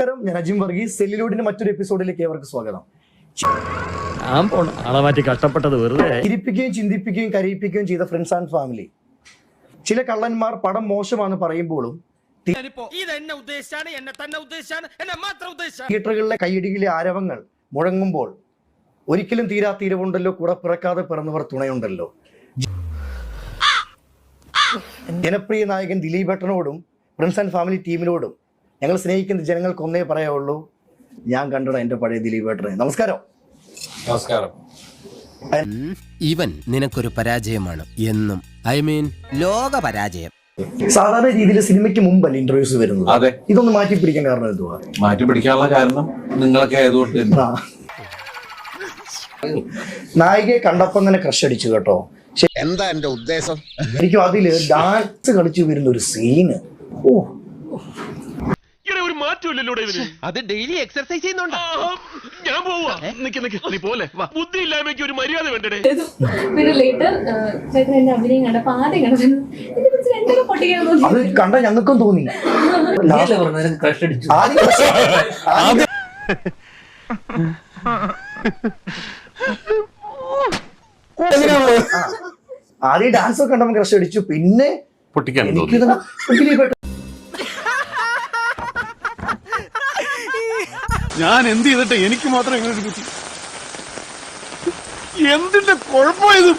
നമസ്കാരം, ഞാൻ അജിം വർഗീസ്. സെല്ലിലൂഡിന്റെ മറ്റൊരു എപ്പിസോഡിലേക്ക് ഏവർക്ക് സ്വാഗതം. ആളെ മാറ്റി കഷ്ടപ്പെട്ടത് വെറുതെ. ചിരിപ്പിക്കുകയും ചിന്തിപ്പിക്കുകയും കരയിപ്പിക്കുകയും ചെയ്ത ഫ്രണ്ട്സ് ആൻഡ് ഫാമിലി. ചില കള്ളന്മാർ പടം മോശമാണെന്ന് പറയുമ്പോഴും തിയേറ്ററുകളിലെ കൈയടിയിലെ ആരവങ്ങൾ മുഴങ്ങുമ്പോൾ ഒരിക്കലും തീരാത്തീരവുണ്ടല്ലോ, കൂടെ പിറക്കാതെ പിറന്നവർ തുണയുണ്ടല്ലോ. ജനപ്രിയ നായകൻ ദിലീപേട്ടനോടും ഫ്രണ്ട്സ് ആൻഡ് ഫാമിലി ടീമിനോടും ഞങ്ങൾ സ്നേഹിക്കുന്ന ജനങ്ങൾക്ക് ഒന്നേ പറയാവുള്ളൂ, ഞാൻ കണ്ടട എന്റെ പഴയ ദിലീപേട്ടനെ. നമസ്കാരം. നമസ്കാരം. ഇവൻ നിനക്കൊരു പരാജയമാണ് എന്നും, ലോക പരാജയം. സാധാരണ രീതിയിൽ സിനിമയ്ക്ക് മുമ്പല്ല ഇന്റർവ്യൂസ് വരുന്നത്. അതെ, ഇതൊന്ന് മാറ്റി പിടിക്കാൻ കാരണം എന്തുവാ? മാറ്റി പിടിക്കാനുള്ള കാരണം നിങ്ങളൊക്കെ ആയതുകൊണ്ട്. നായികയെ കണ്ടപ്പം തന്നെ ക്രഷ് അടിച്ചു കേട്ടോ. എന്താ എന്റെ ഉദ്ദേശം? എനിക്കും അതില് ഡാൻസ് കളിച്ചു വരുന്ന ഒരു സീന്, ഓ ഒരു മാറ്റമില്ലല്ലോ. അത് ഡെയിലി എക്സർസൈസ് ചെയ്യുന്നുണ്ട്. ഞാൻ പോവാ. നീ പോലെ ബുദ്ധി ഇല്ലായ്മയ്ക്ക് ഒരു മര്യാദ വേണ്ടേ? പിന്നെ ലേറ്റർ ചേട്ടൻ എന്റെ അഭിനയം കണ്ടപ്പോ ആദ്യം കണ്ടത് എന്തൊക്കെ പൊട്ടിക്കാൻ തോന്നി. അത് കണ്ട ഞങ്ങൾക്കും തോന്നി. ആദ്യം ഡാൻസ് ഒക്കെ കണ്ടപ്പോൾ ക്രഷ് അടിച്ചു, പിന്നെ പൊട്ടിക്കാൻ എനിക്ക് ഞാൻ എന്ത് ചെയ്തിട്ട് എനിക്ക് മാത്രം എന്തിന്റെ കുഴപ്പമായത്?